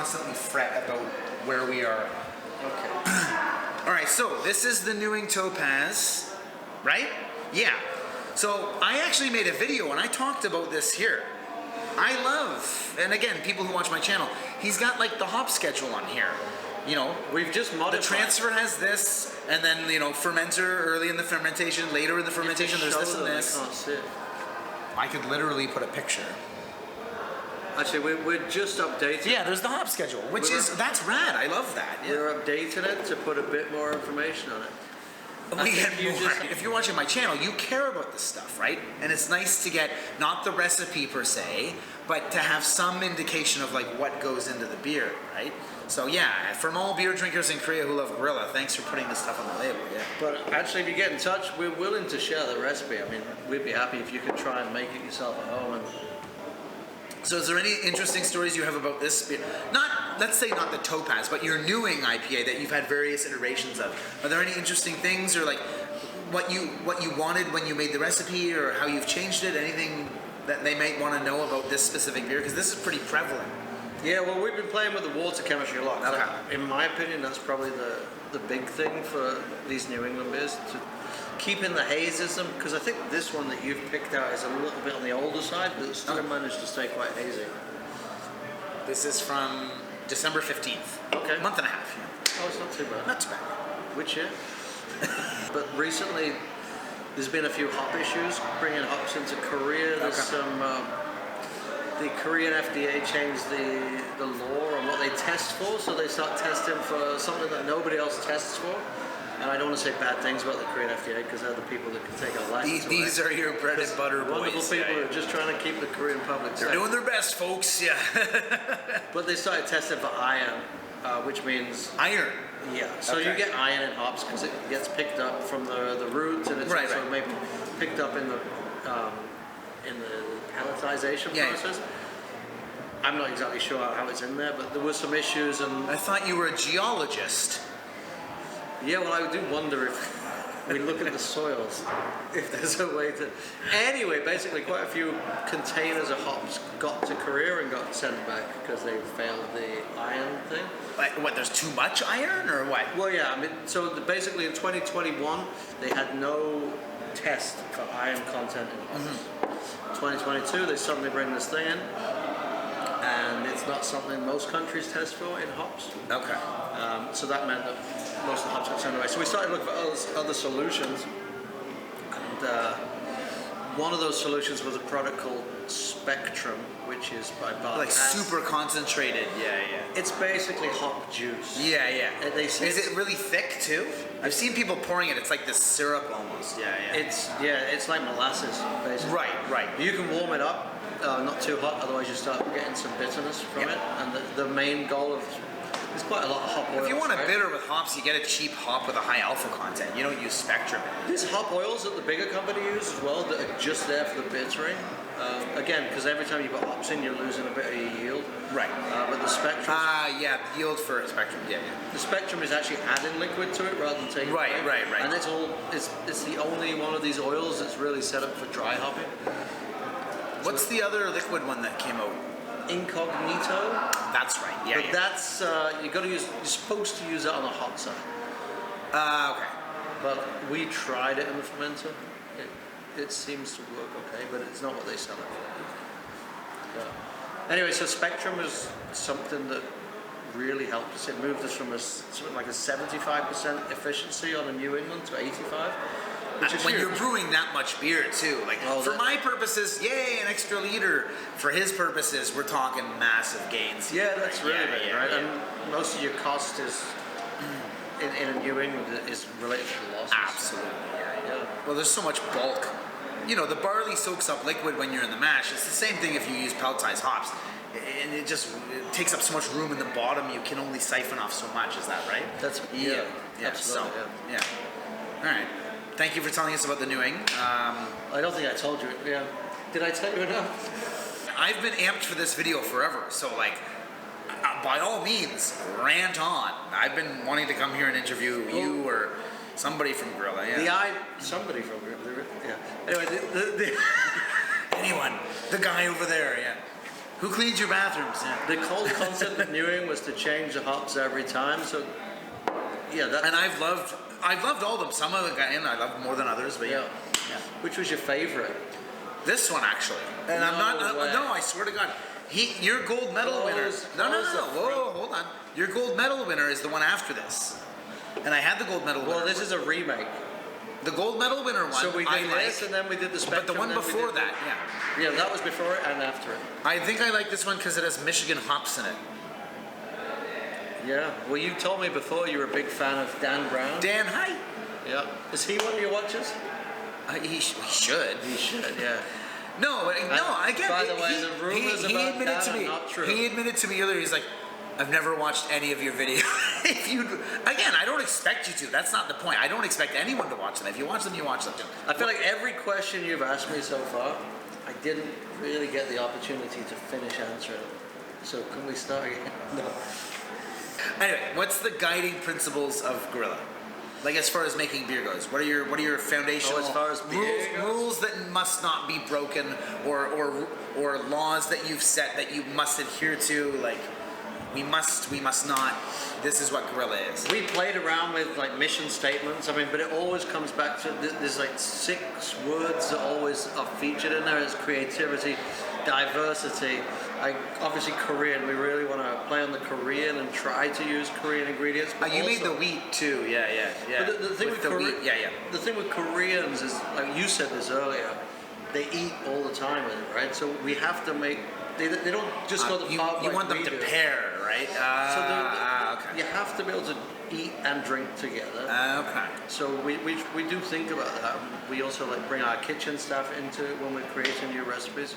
constantly fret about where we are. Okay. All right, so this is the Newing Topaz, right? Yeah. So I actually made a video and I talked about this here. I love, and again, people who watch my channel, he's got like the hop schedule on here. You know, we've just modified. The transfer has this, and then fermenter early in the fermentation, later in the fermentation, there's this and this. I can't see it. I could literally put a picture. Actually, we're just updating. Yeah, there's the hop schedule, that's rad. I love that. Yeah. We're updating it to put a bit more information on it. We get more. If you're watching my channel, you care about this stuff, right? And it's nice to get not the recipe per se, but to have some indication of like what goes into the beer, right? So yeah, from all beer drinkers in Korea who love Gorila, thanks for putting this stuff on the label. Yeah. But actually, if you get in touch, we're willing to share the recipe. I mean, we'd be happy if you could try and make it yourself at home. And so is there any interesting stories you have about this beer? Let's say not the Topaz, but your Newing IPA that you've had various iterations of. Are there any interesting things, or like what you wanted when you made the recipe, or how you've changed it? Anything that they might want to know about this specific beer? Because this is pretty prevalent. Yeah, well, we've been playing with the water chemistry a lot. Okay. In my opinion, that's probably the big thing for these New England beers, to keep in the hazyism, because I think this one that you've picked out is a little bit on the older side, but it's still managed to stay quite hazy. This is from December 15th. Okay. A month and a half. Yeah. Oh, it's not too bad. Not too bad. Which year? But recently, there's been a few hop issues bringing hops into Korea. There's some. The Korean FDA changed the law on what they test for, so they start testing for something that nobody else tests for. And I don't want to say bad things about the Korean FDA because they're the people that can take a license. These are your bread and butter boys. Wonderful people who are just trying to keep the Korean public safe. They're doing their best, folks. Yeah. But they started testing for iron, which means iron. Yeah. So you get iron in hops because it gets picked up from the roots, and it's also maybe picked up in the pelletization process. I'm not exactly sure how it's in there, but there were some issues, and I thought you were a geologist. Yeah, well, I do wonder if we look at the soils, if there's a way to. Anyway, basically, quite a few containers of hops got to Korea and got sent back because they failed the iron thing. Like, what? There's too much iron, or what? Well, yeah. I mean, so basically, in 2021, they had no test for iron content in hops. 2022, they suddenly bring this thing in. And it's not something most countries test for in hops. Okay. So that meant that most of the hops got sent away. So we started looking for other solutions. And one of those solutions was a product called Spectrum, which is by Bar. Like super concentrated. Yeah. It's basically hop juice. Yeah. Is it really thick too? I've seen people pouring it. It's like this syrup almost. Yeah. It's like molasses, basically. Right. You can warm it up. Not too hot, otherwise you start getting some bitterness from it. And the main goal of there's quite a lot of hop oils. If you want a bitter with hops, you get a cheap hop with a high alpha content. You don't use Spectrum. There's hop oils that the bigger company use as well that are just there for the bittering. Again, because every time you put hops in, you're losing a bit of your yield. Right. But the Spectrum. Yield for Spectrum. Yeah. The Spectrum is actually adding liquid to it rather than taking. Right. And it's the only one of these oils that's really set up for dry hopping. What's the other liquid one that came out? Incognito. That's right. Yeah. But that's you're supposed to use that on the hot side. Okay. But we tried it in the fermenter. It seems to work okay, but it's not what they sell it for. Anyway, so Spectrum is something that really helped us. It moved us from something like a 75% efficiency on a New England to 85%. When you're brewing that much beer too, like for my purposes, yay, an extra liter. For his purposes, we're talking massive gains. Yeah, that's really big, right? And most of your cost is in a New England is related to the losses. Absolutely, yeah. Well, there's so much bulk. You know, the barley soaks up liquid when you're in the mash. It's the same thing if you use pelletized hops. And it takes up so much room in the bottom, you can only siphon off so much. Is that right? That's absolutely. So, yeah. All right. Thank you for telling us about the Newing. I don't think I told you. Yeah. Did I tell you enough? I've been amped for this video forever, so by all means, rant on. I've been wanting to come here and interview you or somebody from Gorila. Yeah. Somebody from Gorila. Yeah. Anyway, anyone, the guy over there. Yeah. Who cleans your bathrooms? Yeah. The whole concept of newing was to change the hops every time. So, yeah, that. And I've loved all of them. Some of the guys, I love more than others, but yeah. Which was your favorite? This one actually. And I'm not. way. No, I swear to God. Your gold medal winner. No. Whoa, hold on. Your gold medal winner is the one after this. And I had the gold medal winner. Well, this is a remake. The gold medal winner one. So we did this, and then we did the Spectrum. But the one before that, yeah, that was before it and after it. I think I like this one because it has Michigan hops in it. Yeah. Well, you told me before you were a big fan of Dan Brown. Dan, hi. Yeah. Is he one of your watchers? He should. He should. Yeah. No, again. By the way, the rumors about admitted that to me, are not true. He admitted to me earlier. He's like, I've never watched any of your videos. Again, I don't expect you to. That's not the point. I don't expect anyone to watch them. If you watch them, you watch them too. I feel like every question you've asked me so far, I didn't really get the opportunity to finish answering. So can we start again? No. Anyway, what's the guiding principles of Gorila? Like as far as making beer goes, what are your foundational as far as beer goes? rules that must not be broken, or laws that you've set that you must adhere to? Like we must not. This is what Gorila is. We played around with like mission statements. I mean, but it always comes back to there's like 6 words that always are featured in there. It's creativity, diversity. Obviously Korean. We really want to play on the Korean and try to use Korean ingredients. But you made the wheat too. Yeah. But the thing with wheat, the thing with Koreans is, like you said this earlier, they eat all the time with it, right? So we have to make. They don't just go the part. You want them to pair, right? Okay. You have to be able to eat and drink together. Okay. So we do think about that. We also like bring our kitchen staff into it when we're creating new recipes.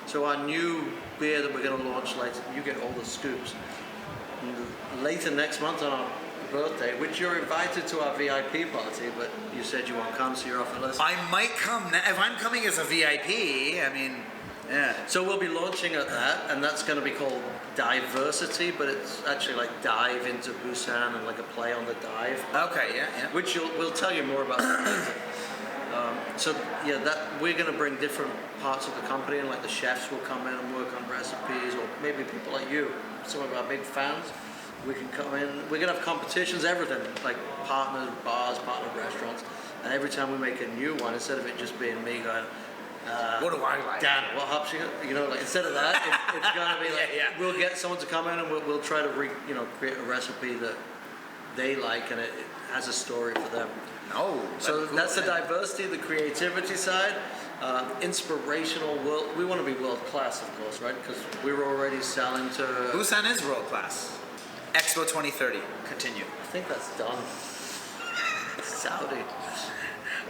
So our new beer that we're going to launch later, you get all the scoops. Later next month on our birthday, which you're invited to our VIP party, but you said you won't come, so you're off the list. I might come if I'm coming as a VIP. I mean, yeah. So we'll be launching at that, and that's going to be called Diversity, but it's actually like dive into Busan and like a play on the dive. Okay, yeah. Which we'll tell you more about that later. So yeah, that we're going to bring different parts of the company, and like the chefs will come in and work on recipes, or maybe people like you, some of our big fans. We can come in. We're going to have competitions, everything, like partner bars, partner restaurants, and every time we make a new one, instead of it just being me going, what do I like? Dan, what hops you know, like instead of that, it's going to be like we'll get someone to come in and we'll try to create a recipe that they like, and it has a story for them. Oh, so cool, that's the diversity, the creativity side, inspirational. We want to be world class, of course, right? Because we're already selling to. Busan is world class. Expo 2030. Continue. I think that's done. Saudi.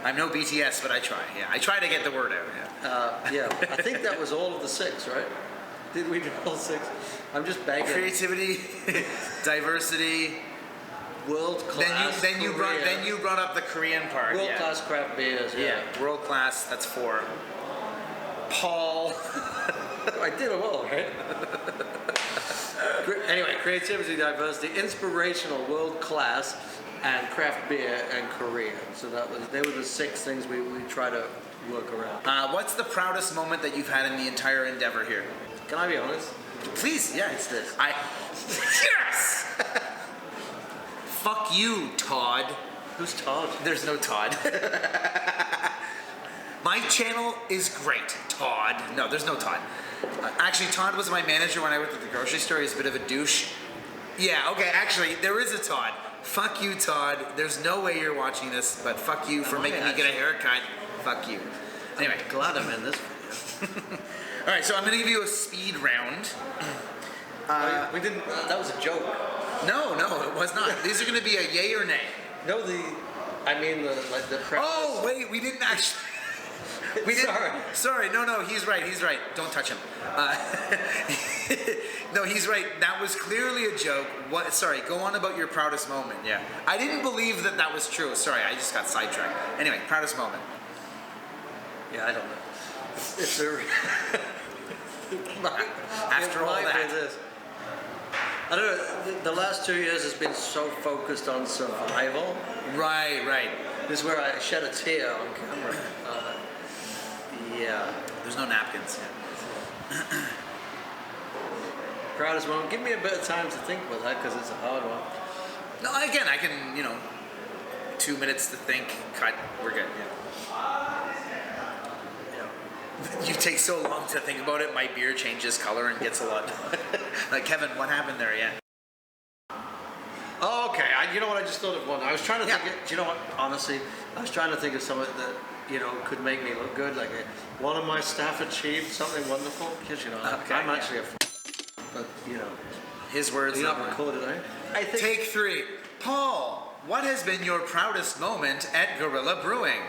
I'm no BTS, but I try. Yeah, I try to get the word out. Yeah, I think that was all of the 6, right? Did we do all 6? I'm just begging. Creativity, diversity, world class. Then you brought up the Korean part. World class craft beers. Yeah. World class. That's 4. Paul. I did it well, right? Anyway, creativity, diversity, inspirational, world class, and craft beer and Korean. So they were the 6 things we try to work around. What's the proudest moment that you've had in the entire endeavor here? Can I be honest? Please, yeah. It's this. Yes! Fuck you, Todd. Who's Todd? There's no Todd. My channel is great, Todd. No, there's no Todd. Actually, Todd was my manager when I worked at the grocery store. He's a bit of a douche. Yeah, okay, actually, there is a Todd. Fuck you, Todd. There's no way you're watching this, but fuck you for making me get a haircut. Fuck you. Anyway. Glad I'm in this video. All right, so I'm going to give you a speed round. We didn't. That was a joke. No, it was not. These are going to be a yay or nay. No, I mean the preface. Oh, wait, we didn't actually. We didn't. Sorry. No, he's right. Don't touch him. No, he's right. That was clearly a joke. What? Sorry. Go on about your proudest moment. Yeah. I didn't believe that was true. Sorry, I just got sidetracked. Anyway, proudest moment. Yeah, I don't know. It's a. After all that. I don't know. The last 2 years has been so focused on survival. Right. This is where I shed a tear on camera. Yeah. There's no napkins. proudest moment. Give me a bit of time to think about that because it's a hard one. No, again, I can, 2 minutes to think, cut, we're good. You take so long to think about it, my beer changes color and gets a lot. Like, Kevin, what happened there? Yeah. Oh, okay. You know what? I just thought of one. I was trying to Yeah. think. Do you know what? Honestly, I was trying to think of something that could make me look good. Like one of my staff achieved something wonderful. Because Okay, I'm yeah. actually but His words. you're not not mine. recorded, eh? I think. Take 3. Paul, what has been your proudest moment at Gorila Brewing?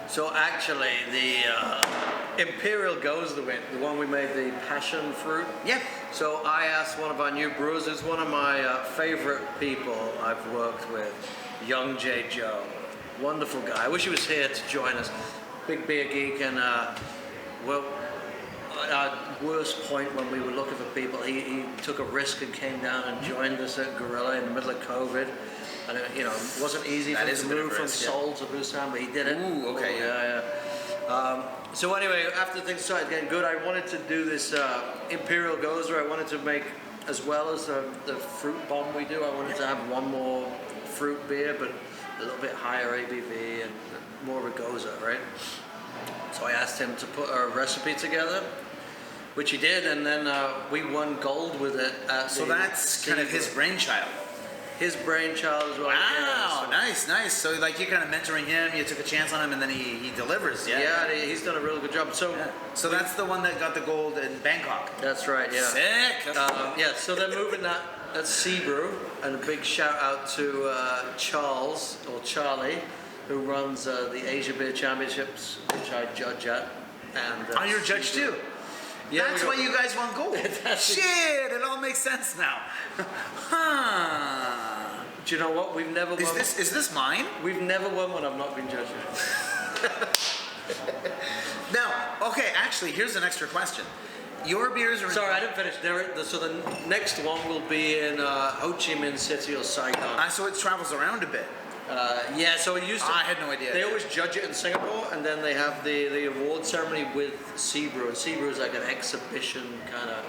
So actually, the Imperial Goes the Wind, the one we made the passion fruit. Yeah. So I asked one of our new brewers, who's one of my favorite people I've worked with, young J. Joe. Wonderful guy. I wish he was here to join us. Big beer geek, and well, at our worst point when we were looking for people, he took a risk and came down and joined us at Gorila in the middle of COVID. And it wasn't easy for That him is to a bit of move a from risk, yeah. Seoul to Busan, but he did it. Ooh, okay, yeah. So anyway, after things started getting good, I wanted to do this Imperial Gozer. I wanted to make, as well as the fruit bomb we do, I wanted to have one more fruit beer, but a little bit higher ABV and more of a Gozer, right? So I asked him to put a recipe together, which he did, and then we won gold with it. So that's kind of his brainchild. His brainchild as well. Wow, nice. So like you're kind of mentoring him, you took a chance on him, and then he delivers. Yeah, he's done a really good job. So So that's the one that got the gold in Bangkok. that's right, yeah. Sick. So they're moving that. That's Sea Brew, and a big shout out to Charles or Charlie, who runs the Asia Beer Championships, which I judge at. And You're a judge Sea Brew. too. Yeah, That's we why got- you guys won gold. Shit, it all makes sense now. Huh. Do you know what? We've never won. Is this mine? We've never won when I've not been judging. Now, okay, actually, here's an extra question. Your beers are. Sorry, I didn't finish. So the next one will be in Ho Chi Minh City or Saigon. So it travels around a bit. Yeah, so it used to. I had no idea. They always judge it in Singapore, and then they have the award ceremony with Sea Brew. And Sea Brew is like an exhibition kind of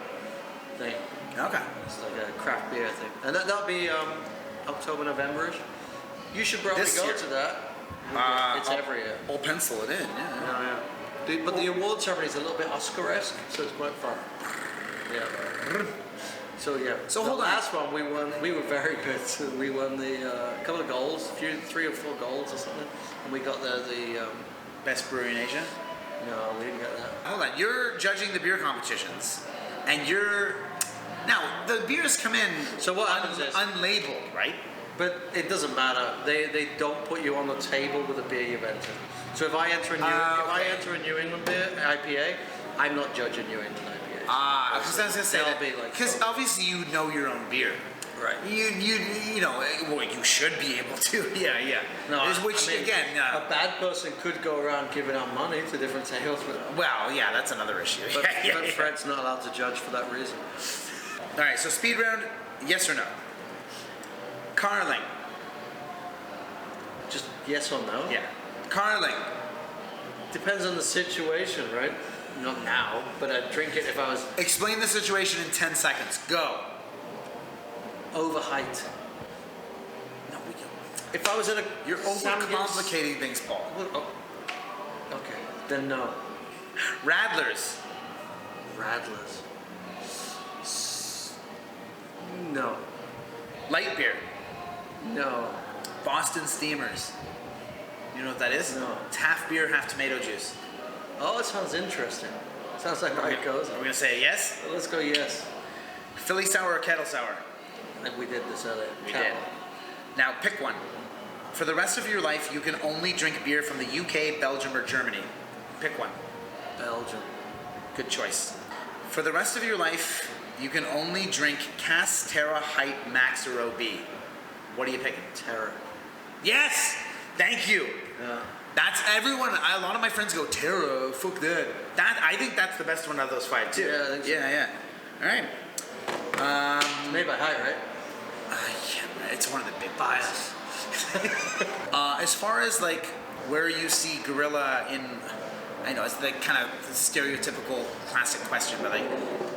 thing. Okay. It's like a craft beer thing. And that'll be October, November-ish. You should probably This go year? to that. It's every year. I'll pencil it in, yeah. But the award ceremony is a little bit Oscar-esque, so it's quite fun. Yeah. So yeah. So the hold on. last one we won. We were very good. So we won the couple of golds, 3 or 4 golds or something, and we got the Best brewery in Asia. no, we didn't get that. Hold on, you're judging the beer competitions, and you're now the beers come in. So what happens is- unlabeled, right? But it doesn't matter. They don't put you on the table with a beer you've entered. So if I enter a New England beer IPA, I'm not judging New England IPA. Because I was gonna say They'll that, be like because so- obviously you know your own beer. Right. You know, well, you should be able to. Yeah. No, Which I mean, again, a bad person could go around giving out money to different tables, well, yeah, that's another issue. but Yeah. Fred's not allowed to judge for that reason. All right, so speed round, yes or no? Carling. Just yes or no? Yeah. Carling. Depends on the situation, right? Not now, but I'd drink it if I was Explain the situation in 10 seconds. Go. over height. No, we don't. If I was in a You're overcomplicating things, Paul. Okay, then no. Radlers. Radlers. No. Light beer. No. Boston Steamers. You know what that is? No. It's half beer, half tomato juice. Oh, it sounds interesting. Sounds like how it goes. Are we gonna say yes? Let's go yes. Philly sour or kettle sour? Like we did this earlier. We did. Now pick one. For the rest of your life, you can only drink beer from the UK, Belgium, or Germany. Pick one. Belgium. Good choice. For the rest of your life, you can only drink Cass, Terra, Height, Max, or OB. What are you picking? Terror. Yes! Thank you. Yeah. That's everyone. A lot of my friends go Terra. Fuck that. I think that's the best one out of those 5 too. Yeah, I think so. Yeah. All right. It's made by Height, right? Yeah, it's one of the big bias. As far as like where you see Gorilla in I know it's the kind of stereotypical classic question, but like,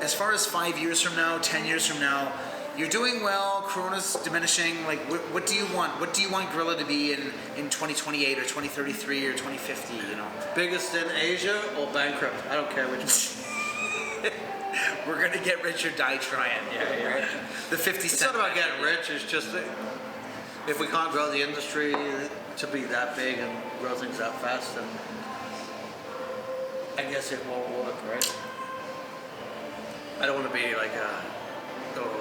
as far as 5 years from now, 10 years from now, you're doing well, Corona's diminishing, like what do you want? What do you want Gorilla to be in 2028 or 2033 or 2050, you know? Biggest in Asia or bankrupt? I don't care which one. We're gonna get rich or die trying. Yeah. The 50 It's cent. not about getting rich, it's just that if we can't grow the industry to be that big and grow things that fast, then I guess it won't work, right? I don't want to be like I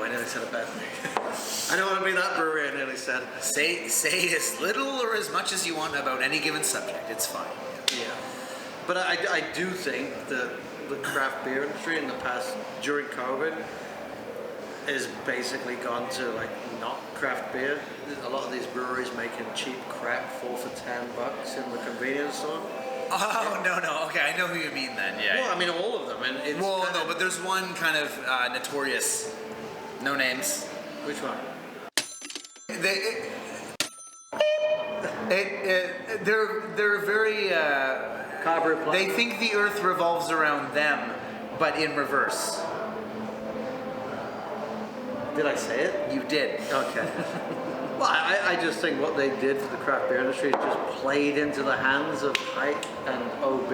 nearly said a bad thing. I don't want to be that brewery I nearly said. Say as little or as much as you want about any given subject. It's fine. Yeah. But I do think that the craft beer industry in the past, during COVID, has basically gone to like not craft beer. A lot of these breweries making cheap crap, 4 for $10 in the convenience store. Oh, no. Okay, I know who you mean then. Yeah. Well, I mean all of them. And it's no, but there's one kind of notorious, no names. Which one? They're very. Carberry Plus? They think the Earth revolves around them, but in reverse. Did I say it? You did. Okay. Well, I just think what they did for the craft beer industry just played into the hands of Hike and OB,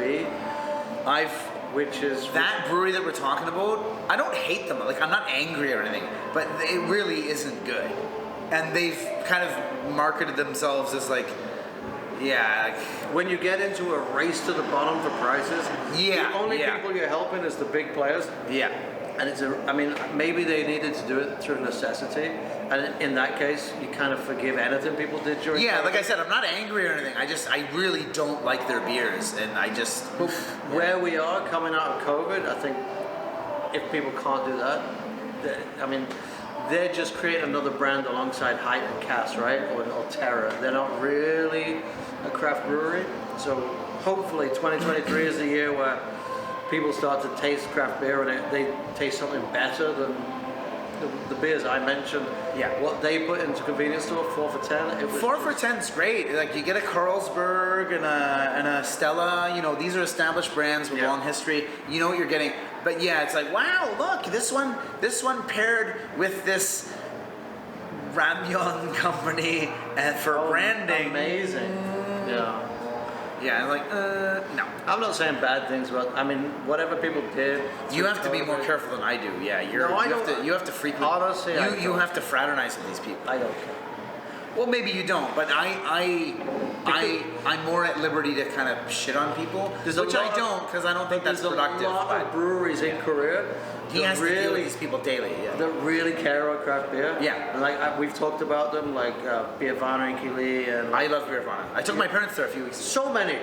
which is that brewery that we're talking about. I don't hate them. Like I'm not angry or anything, but it really isn't good. And they've kind of marketed themselves as like, yeah. When you get into a race to the bottom for prices, the only people you're helping is the big players. Yeah. And I mean, maybe they needed to do it through necessity. And in that case, you kind of forgive anything people did during Yeah, COVID. like I said, I'm not angry or anything. I really don't like their beers, and Where we are coming out of COVID, I think if people can't do that, I mean, they're just creating another brand alongside Hype and Cass, right? Or Terra. They're not really a craft brewery. So hopefully 2023 is the year where people start to taste craft beer and they taste something better than the beers I mentioned. Yeah. What they put into convenience store, 4 for $10. 4 for $10's great. Like you get a Carlsberg and a Stella. You know, these are established brands with long history. You know what you're getting. But yeah, it's like, wow, look, this one paired with this ramyeon company and for branding. Amazing. Yeah. Yeah, I'm like, no. I'm not saying bad things about. I mean, whatever people did. You have to be more careful than I do. Yeah, you have to frequent. Honestly, you have to fraternize with these people. I don't care. Well, maybe you don't, but I'm more at liberty to kind of shit on people, which I don't because I don't think that's productive. There's a lot of breweries in Korea. He has to deal with these people daily. Yeah. That really care about craft beer. Yeah. And like we've talked about them, like Beervana and Kili, and I love Beervana. I took my parents there a few weeks ago. so many.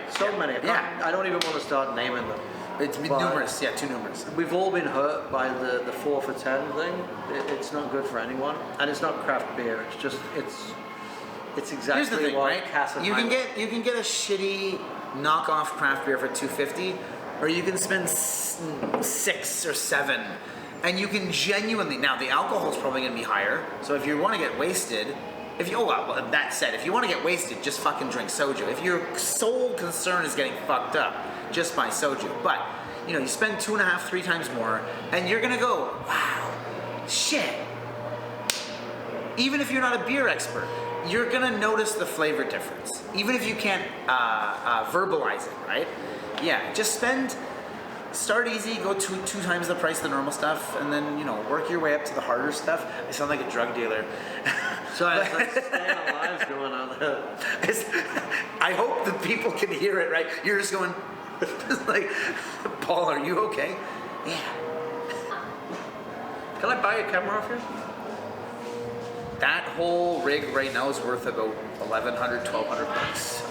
Yeah. I don't even want to start naming them. It's numerous. Yeah, too numerous. We've all been hurt by the 4 for $10 thing. It's not good for anyone, and it's not craft beer. It's just it's exactly Here's the thing, what right? Cass and You can Hype get a shitty knockoff craft beer for $2.50, or you can spend 6 or 7, and you can genuinely. Now the alcohol's probably going to be higher, so if you want to get wasted, if you that said, if you want to get wasted, just fucking drink soju. If your sole concern is getting fucked up, just buy soju. But you know, you spend 2.5, 3 times more, and you're gonna go, wow, shit. Even if you're not a beer expert, you're gonna notice the flavor difference, even if you can't verbalize it, right? Yeah, just start easy, go two times the price of the normal stuff, and then work your way up to the harder stuff. I sound like a drug dealer. So it's like staying alive's going on there. I hope the people can hear it, right? You're just going, like, Paul, are you okay? Yeah. Can I buy a camera off you? That whole rig right now is worth about $1,100, $1,200.